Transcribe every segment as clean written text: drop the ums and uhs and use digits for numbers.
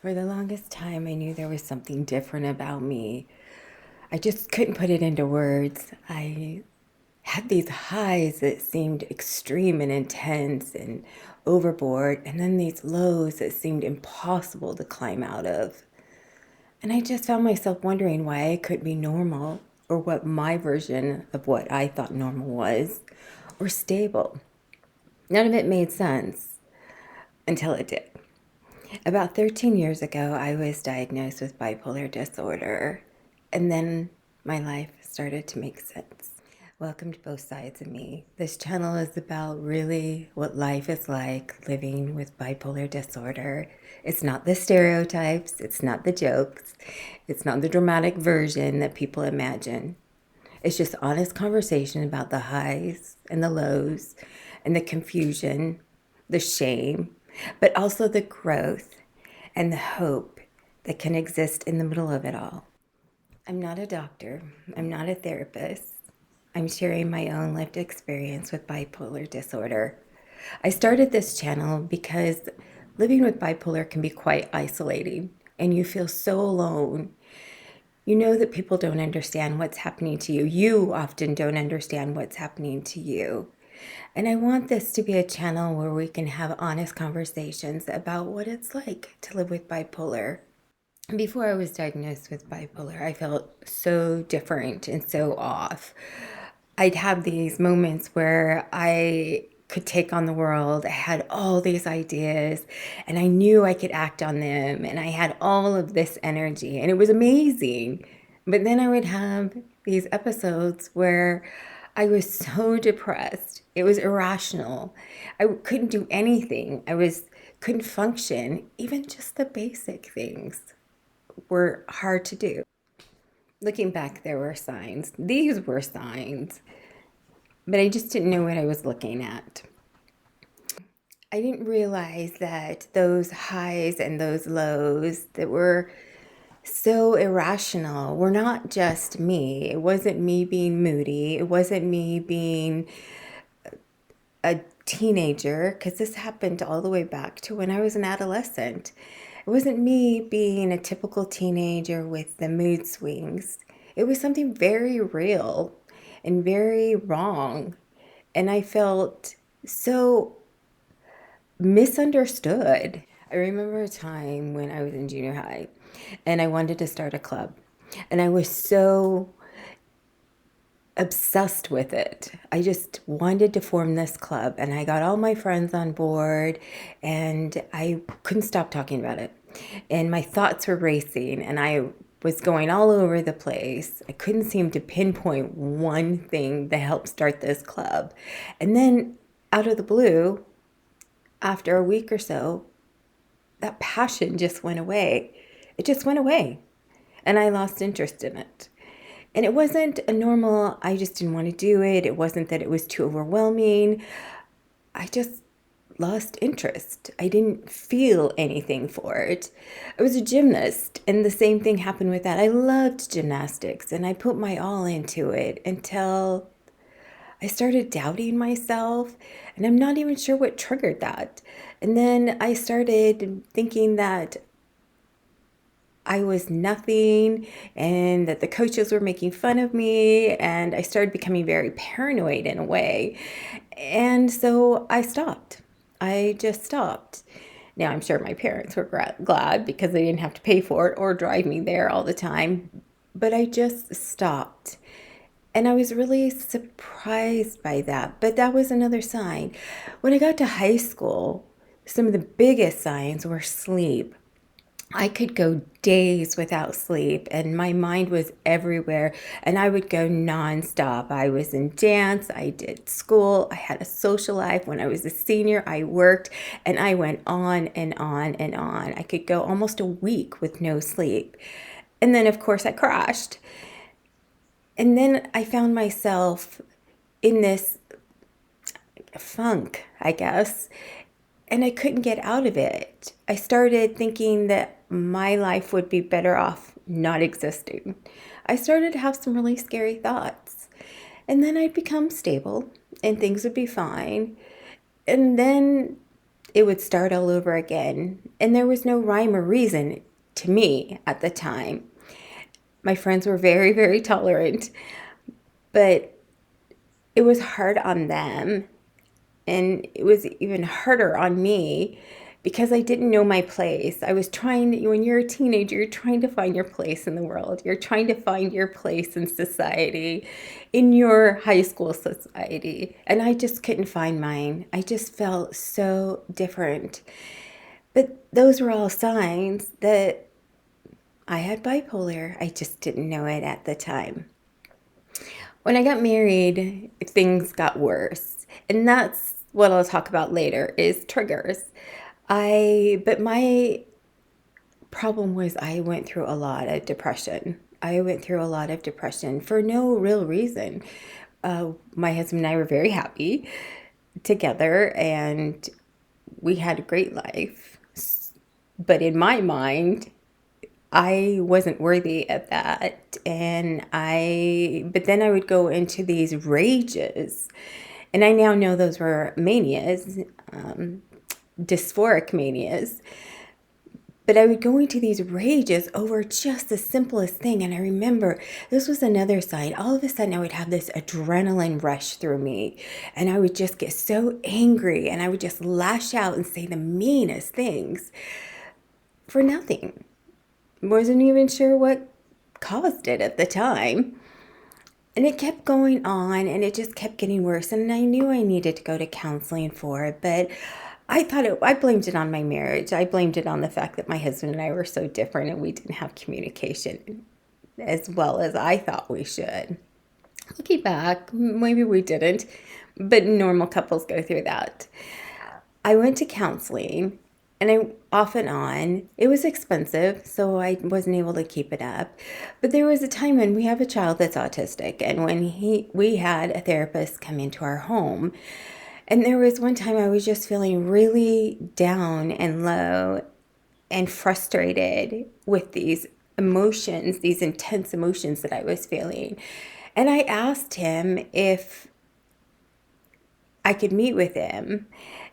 For the longest time, I knew there was something different about me. I just couldn't put it into words. I had these highs that seemed extreme and intense and overboard, and then these lows that seemed impossible to climb out of. And I just found myself wondering why I couldn't be normal, or what my version of what I thought normal was, or stable. None of it made sense until it did. About 13 years ago, I was diagnosed with bipolar disorder, and then my life started to make sense. Welcome to Both Sides of Me. This channel is about really what life is like living with bipolar disorder. It's not the stereotypes, it's not the jokes, it's not the dramatic version that people imagine. It's just honest conversation about the highs and the lows and the confusion, the shame, but also the growth and the hope that can exist in the middle of it all. I'm not a doctor. I'm not a therapist. I'm sharing my own lived experience with bipolar disorder. I started this channel because living with bipolar can be quite isolating, and you feel so alone. You know that people don't understand what's happening to you. You often don't understand what's happening to you. And I want this to be a channel where we can have honest conversations about what it's like to live with bipolar. Before I was diagnosed with bipolar, I felt so different and so off. I'd have these moments where I could take on the world. I had all these ideas and I knew I could act on them, and I had all of this energy and it was amazing. But then I would have these episodes where I was so depressed. It was irrational. I couldn't do anything. Couldn't function. Even just the basic things were hard to do. Looking back, there were signs. These were signs, but I just didn't know what I was looking at. I didn't realize that those highs and those lows that were so irrational were not just me. It wasn't me being moody. It wasn't me being a teenager, because this happened all the way back to when I was an adolescent. It wasn't me being a typical teenager with the mood swings. It was something very real and very wrong. And I felt so misunderstood. I remember a time when I was in junior high and I wanted to start a club. And I was so obsessed with it. I just wanted to form this club, and I got all my friends on board, and I couldn't stop talking about it. And my thoughts were racing, and I was going all over the place. I couldn't seem to pinpoint one thing to help start this club. And then out of the blue, after a week or so, that passion just went away. It just went away, and I lost interest in it. And it wasn't a normal, I just didn't want to do it. It wasn't that it was too overwhelming. I just lost interest. I didn't feel anything for it. I was a gymnast, and the same thing happened with that. I loved gymnastics, and I put my all into it until I started doubting myself, and I'm not even sure what triggered that. And then I started thinking that I was nothing and that the coaches were making fun of me, and I started becoming very paranoid in a way. And so I stopped. I just stopped. Now, I'm sure my parents were glad because they didn't have to pay for it or drive me there all the time, but I just stopped. And I was really surprised by that. But that was another sign. When I got to high school, some of the biggest signs were sleep. I could go days without sleep, and my mind was everywhere, and I would go nonstop. I was in dance, I did school, I had a social life. When I was a senior, I worked, and I went on and on and on. I could go almost a week with no sleep. And then, of course, I crashed. And then I found myself in this funk, I guess, and I couldn't get out of it. I started thinking that my life would be better off not existing. I started to have some really scary thoughts. And then I'd become stable and things would be fine. And then it would start all over again. And there was no rhyme or reason to me at the time. My friends were very, very tolerant, but it was hard on them. And it was even harder on me because I didn't know my place. I was trying, when you're a teenager, you're trying to find your place in the world. You're trying to find your place in society, in your high school society. And I just couldn't find mine. I just felt so different. But those were all signs that I had bipolar. I just didn't know it at the time. When I got married, things got worse. And that's what I'll talk about later is triggers. But my problem was I went through a lot of depression. I went through a lot of depression for no real reason. My husband and I were very happy together and we had a great life. But in my mind, I wasn't worthy of that. But then I would go into these rages. And I now know those were manias, dysphoric manias. But I would go into these rages over just the simplest thing. And I remember this was another sign. All of a sudden, I would have this adrenaline rush through me. And I would just get so angry. And I would just lash out and say the meanest things for nothing. Wasn't even sure what caused it at the time. And it kept going on and it just kept getting worse. And I knew I needed to go to counseling for it, but I blamed it on my marriage. I blamed it on the fact that my husband and I were so different and we didn't have communication as well as I thought we should. Looking back, maybe we didn't, but normal couples go through that. I went to counseling and I off and on. It was expensive, so I wasn't able to keep it up. But there was a time when we have a child that's autistic, and when we had a therapist come into our home, and there was one time I was just feeling really down and low and frustrated with these emotions, these intense emotions that I was feeling. And I asked him if I could meet with him.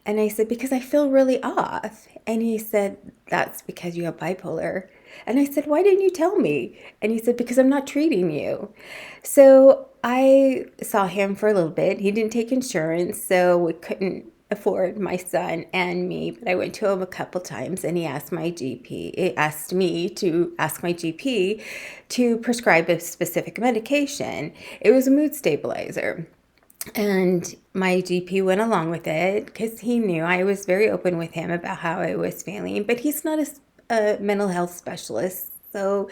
And I said, because I feel really off. And he said, that's because you have bipolar. And I said, why didn't you tell me? And he said, because I'm not treating you. So I saw him for a little bit. He didn't take insurance, so we couldn't afford my son and me. But I went to him a couple times and he asked my GP, it asked me to ask my GP to prescribe a specific medication. It was a mood stabilizer. And my GP went along with it because he knew I was very open with him about how I was feeling, but he's not a mental health specialist, so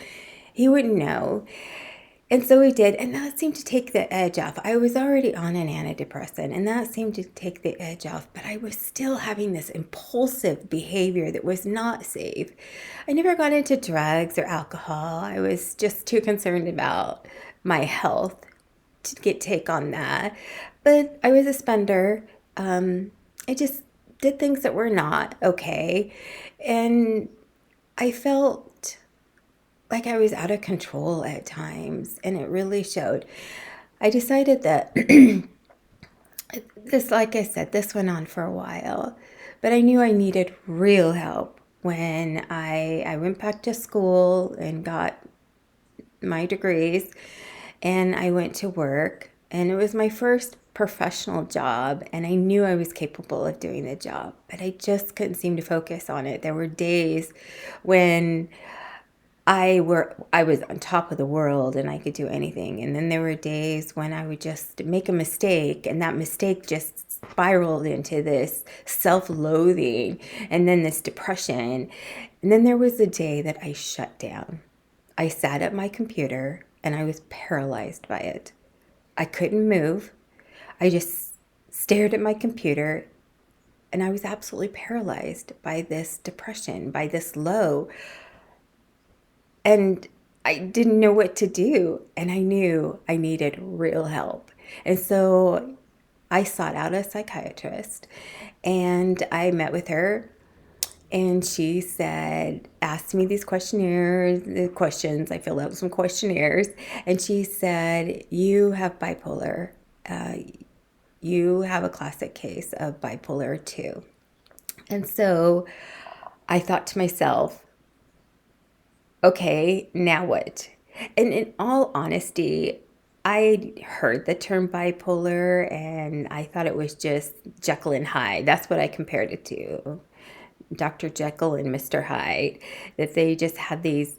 he wouldn't know. And so he did, and that seemed to take the edge off. I was already on an antidepressant, and that seemed to take the edge off, but I was still having this impulsive behavior that was not safe. I never got into drugs or alcohol. I was just too concerned about my health to take on that. But I was a spender. I just did things that were not okay. And I felt like I was out of control at times, and it really showed. I decided that this, like I said, this went on for a while, but I knew I needed real help when I went back to school and got my degrees, and I went to work, and it was my first professional job, and I knew I was capable of doing the job, but I just couldn't seem to focus on it. There were days when I was on top of the world and I could do anything, and then there were days when I would just make a mistake, and that mistake just spiraled into this self-loathing and then this depression. And then there was a day that I shut down. I sat at my computer and I was paralyzed by it. I couldn't move. I just stared at my computer and I was absolutely paralyzed by this depression, by this low. And I didn't know what to do. And I knew I needed real help. And so I sought out a psychiatrist and I met with her. And she said, asked me these questions. I filled out some questionnaires. And she said, you have bipolar. You have a classic case of bipolar 2. And so I thought to myself, okay, now what? And in all honesty, I heard the term bipolar and I thought it was just Jekyll and Hyde. That's what I compared it to. Dr. Jekyll and Mr. Hyde, that they just had these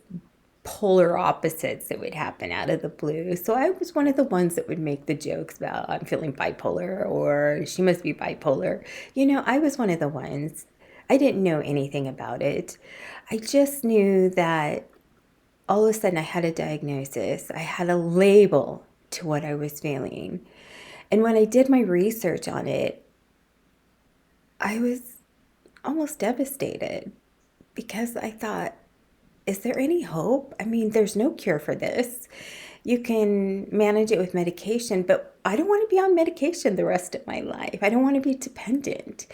polar opposites that would happen out of the blue. So I was one of the ones that would make the jokes about I'm feeling bipolar or she must be bipolar. I was one of the ones. I didn't know anything about it. I just knew that all of a sudden I had a diagnosis. I had a label to what I was feeling. And when I did my research on it, I was almost devastated because I thought, is there any hope? I mean, there's no cure for this. You can manage it with medication, but I don't want to be on medication the rest of my life. I don't want to be dependent.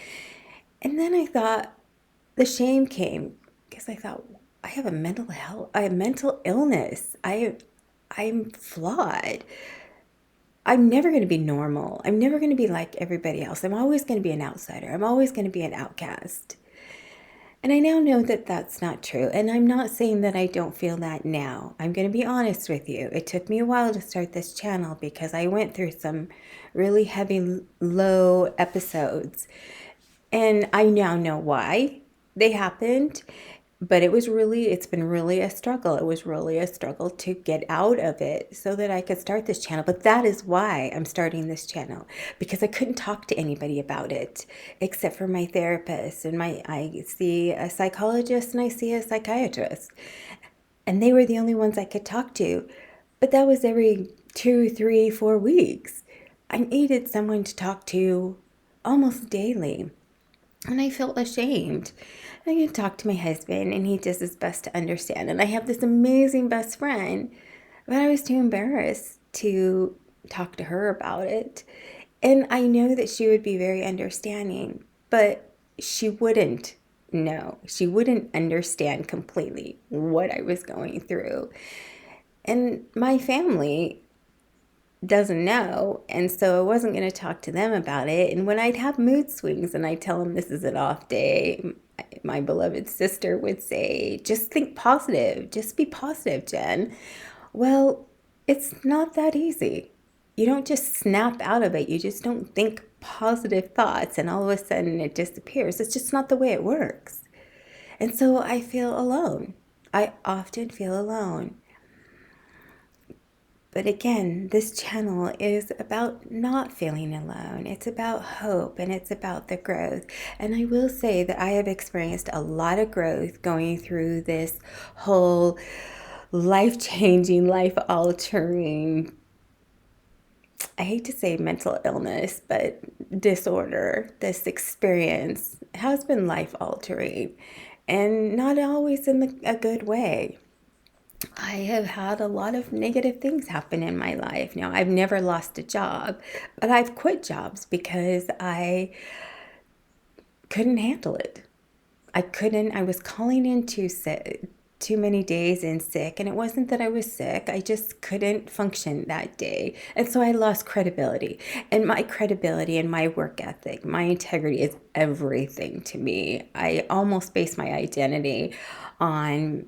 And then I thought, the shame came because I thought, I have I have mental illness. I'm flawed. I'm never going to be normal. I'm never going to be like everybody else. I'm always going to be an outsider. I'm always going to be an outcast. And I now know that that's not true. And I'm not saying that I don't feel that now. I'm going to be honest with you. It took me a while to start this channel because I went through some really heavy, low episodes. And I now know why they happened. But it's been really a struggle. It was really a struggle to get out of it so that I could start this channel. But that is why I'm starting this channel, because I couldn't talk to anybody about it except for my therapist and I see a psychologist and I see a psychiatrist. And they were the only ones I could talk to. But that was every 2, 3, 4 weeks. I needed someone to talk to almost daily. And I felt ashamed. I can talk to my husband, and he does his best to understand. And I have this amazing best friend, but I was too embarrassed to talk to her about it. And I know that she would be very understanding, but she wouldn't know. She wouldn't understand completely what I was going through. And my family doesn't know. And so I wasn't going to talk to them about it. And when I'd have mood swings and I tell them this is an off day, my beloved sister would say, just think positive. Just be positive, Jen. Well, it's not that easy. You don't just snap out of it. You just don't think positive thoughts and all of a sudden it disappears. It's just not the way it works. And so I feel alone. I often feel alone. But again, this channel is about not feeling alone. It's about hope and it's about the growth. And I will say that I have experienced a lot of growth going through this whole life changing, life altering, I hate to say mental illness, but disorder. This experience has been life altering and not always in a good way. I have had a lot of negative things happen in my life. Now, I've never lost a job, but I've quit jobs because I couldn't handle it. I was calling in too sick, too many days in sick, and it wasn't that I was sick. I just couldn't function that day. And so I lost credibility. And my credibility and my work ethic, my integrity is everything to me. I almost base my identity on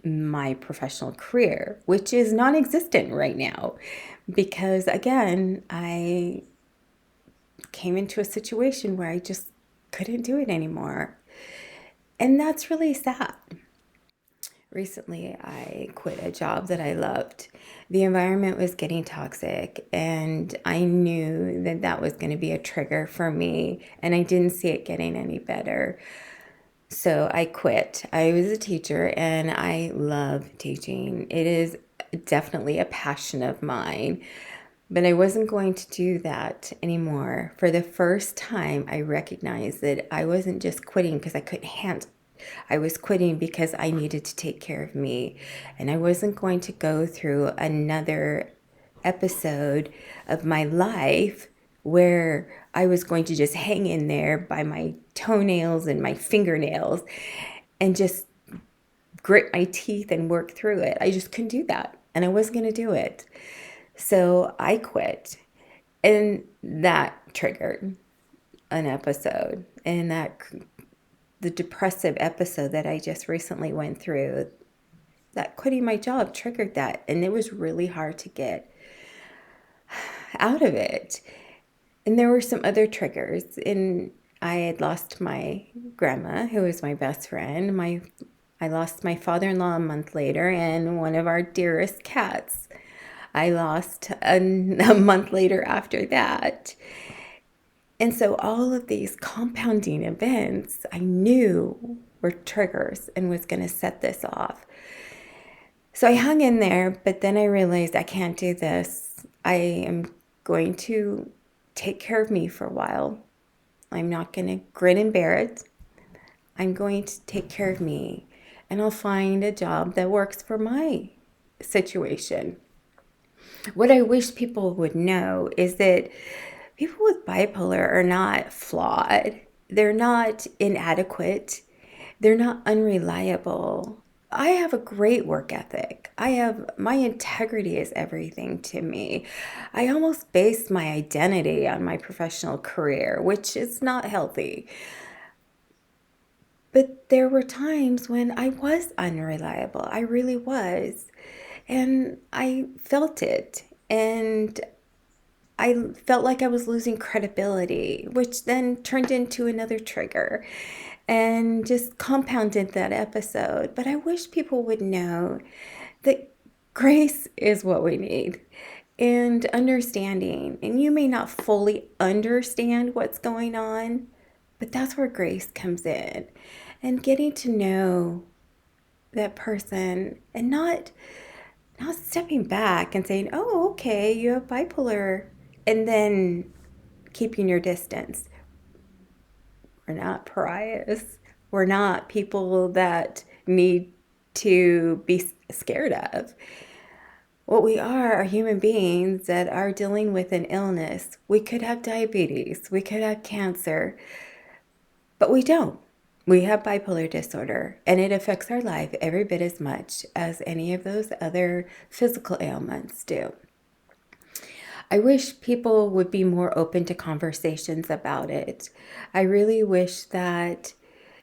my professional career, which is non existent right now because, again, I came into a situation where I just couldn't do it anymore. And that's really sad. Recently, I quit a job that I loved. The environment was getting toxic, and I knew that that was going to be a trigger for me, and I didn't see it getting any better. So I quit. I was a teacher and I love teaching. It is definitely a passion of mine, but I wasn't going to do that anymore. For the first time, I recognized that I wasn't just quitting because I couldn't handle. I was quitting because I needed to take care of me, and I wasn't going to go through another episode of my life where I was going to just hang in there by my toenails and my fingernails and just grit my teeth and work through it. I just couldn't do that, and I wasn't going to do it. So I quit, and that triggered an episode, and that the depressive episode that I just recently went through, that quitting my job triggered that. And it was really hard to get out of it. And there were some other triggers. And I had lost my grandma, who was my best friend. I lost my father-in-law a month later, and one of our dearest cats I lost a month later after that. And so all of these compounding events I knew were triggers and was going to set this off. So I hung in there, but then I realized I can't do this. I am going to take care of me for a while. I'm not going to grin and bear it. I'm going to take care of me, and I'll find a job that works for my situation. What I wish people would know is that people with bipolar are not flawed. They're not inadequate. They're not unreliable. I have a great work ethic. My integrity is everything to me. I almost base my identity on my professional career, which is not healthy. But there were times when I was unreliable. I really was. And I felt it. And I felt like I was losing credibility, which then turned into another trigger and just compounded that episode. But I wish people would know that grace is what we need, and understanding. And you may not fully understand what's going on, but that's where grace comes in. And getting to know that person, and not stepping back and saying, oh, okay, you have bipolar, and then keeping your distance. We're not pariahs. We're not people that need to be scared of. What we are human beings that are dealing with an illness. We could have diabetes, we could have cancer, but we don't. We have bipolar disorder, and it affects our life every bit as much as any of those other physical ailments do. I wish people would be more open to conversations about it. I really wish that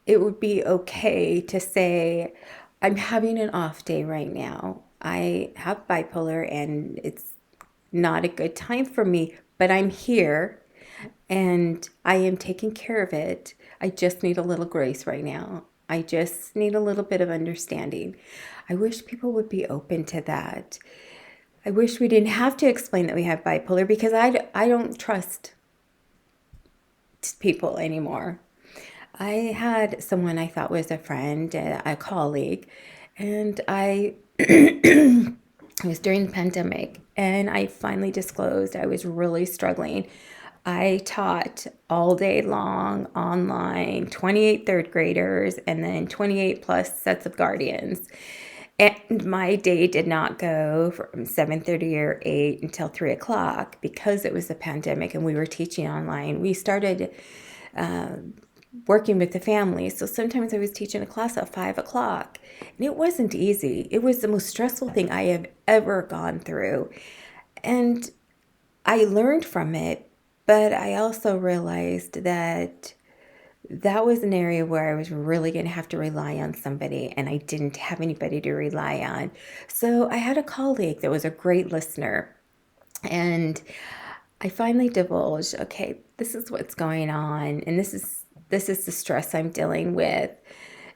it would be okay to say, I'm having an off day right now. I have bipolar and it's not a good time for me, but I'm here and I am taking care of it. I just need a little grace right now. I just need a little bit of understanding. I wish people would be open to that. I wish we didn't have to explain that we have bipolar, because I don't trust people anymore. I had someone I thought was a friend, a colleague, and it was during the pandemic, and I finally disclosed I was really struggling. I taught all day long online, 28 third graders, and then 28 plus sets of guardians. And my day did not go from 7:30 or 8 until 3 o'clock because it was a pandemic and we were teaching online. We started working with the family. So sometimes I was teaching a class at 5 o'clock. And it wasn't easy. It was the most stressful thing I have ever gone through. And I learned from it, but I also realized that that was an area where I was really going to have to rely on somebody, and I didn't have anybody to rely on. So I had a colleague that was a great listener, and I finally divulged, okay, this is what's going on, and this is the stress I'm dealing with.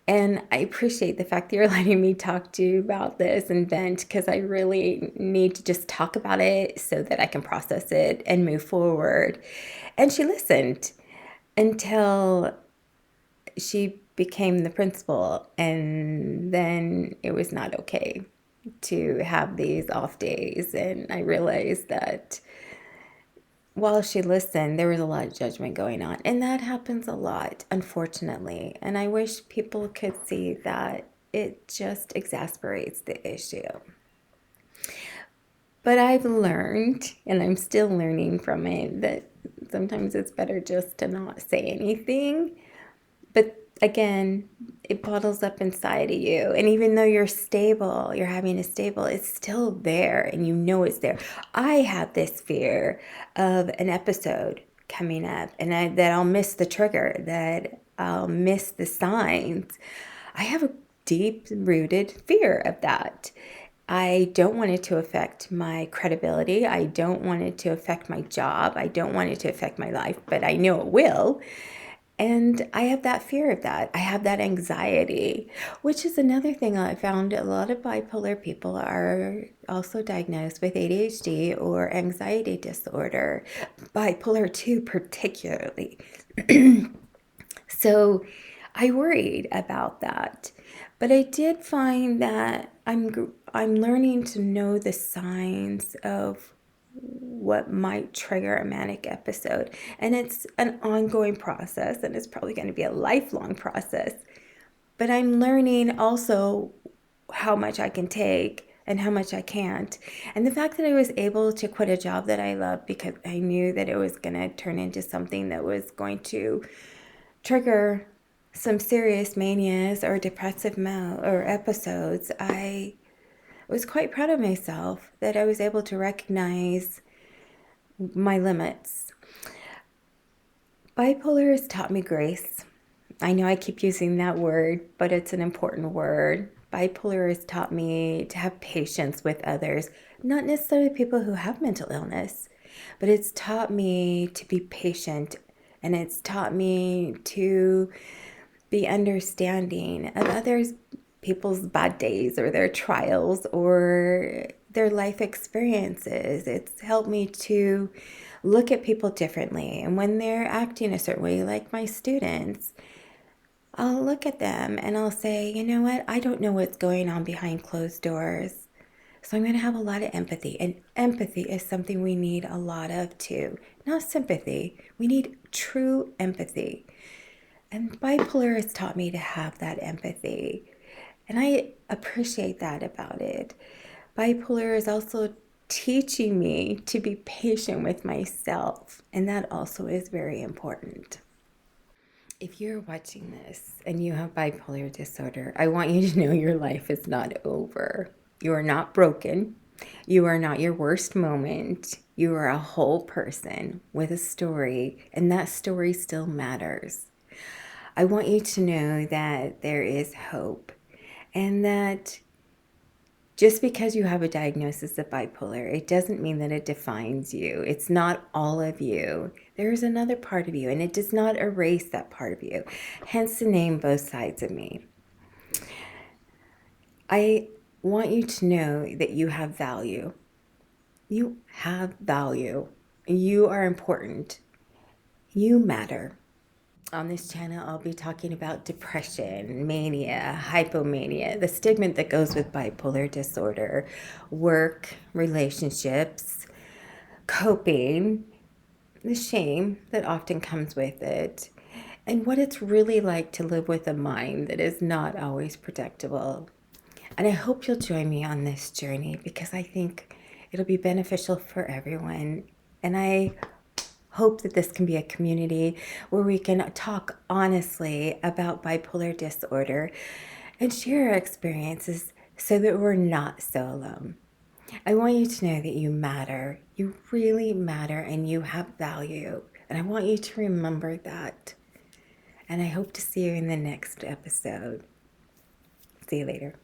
And I appreciate the fact that you're letting me talk to you about this and vent, because I really need to just talk about it so that I can process it and move forward. And she listened until she became the principal, and then it was not okay to have these off days. And I realized that while she listened, there was a lot of judgment going on, and that happens a lot, unfortunately. And I wish people could see that it just exasperates the issue. But I've learned, and I'm still learning from it, that sometimes it's better just to not say anything. But again, it bottles up inside of you. And even though you're stable, you're having a stable, it's still there, and you know it's there. I have this fear of an episode coming up, and that I'll miss the trigger, that I'll miss the signs. I have a deep rooted fear of that. I don't want it to affect my credibility. I don't want it to affect my job. I don't want it to affect my life, but I know it will. And I have that fear of that. I have that anxiety, which is another thing I found. A lot of bipolar people are also diagnosed with ADHD or anxiety disorder, bipolar 2 particularly. So I worried about that. But I did find that I'm learning to know the signs of what might trigger a manic episode. And it's an ongoing process, and it's probably going to be a lifelong process. But I'm learning also how much I can take and how much I can't. And the fact that I was able to quit a job that I love because I knew that it was going to turn into something that was going to trigger some serious manias or depressive or episodes, I was quite proud of myself that I was able to recognize my limits. Bipolar has taught me grace. I know I keep using that word, but it's an important word. Bipolar has taught me to have patience with others, not necessarily people who have mental illness, but it's taught me to be patient, and it's taught me to be understanding of others, people's bad days or their trials or their life experiences. It's helped me to look at people differently. And when they're acting a certain way, like my students, I'll look at them and I'll say, you know what? I don't know what's going on behind closed doors. So I'm going to have a lot of empathy. And empathy is something we need a lot of too. Not sympathy. We need true empathy. And bipolar has taught me to have that empathy. And I appreciate that about it. Bipolar is also teaching me to be patient with myself. And that also is very important. If you're watching this and you have bipolar disorder, I want you to know your life is not over. You are not broken. You are not your worst moment. You are a whole person with a story, and that story still matters. I want you to know that there is hope, and that just because you have a diagnosis of bipolar, it doesn't mean that it defines you. It's not all of you. There is another part of you, and it does not erase that part of you. Hence the name Both Sides of Me. I want you to know that you have value. You have value. You are important. You matter. On this channel, I'll be talking about depression, mania, hypomania, the stigma that goes with bipolar disorder, work, relationships, coping, the shame that often comes with it, and what it's really like to live with a mind that is not always predictable. And I hope you'll join me on this journey because I think it'll be beneficial for everyone. And I hope that this can be a community where we can talk honestly about bipolar disorder and share our experiences so that we're not so alone. I want you to know that you matter. You really matter, and you have value. And I want you to remember that. And I hope to see you in the next episode. See you later.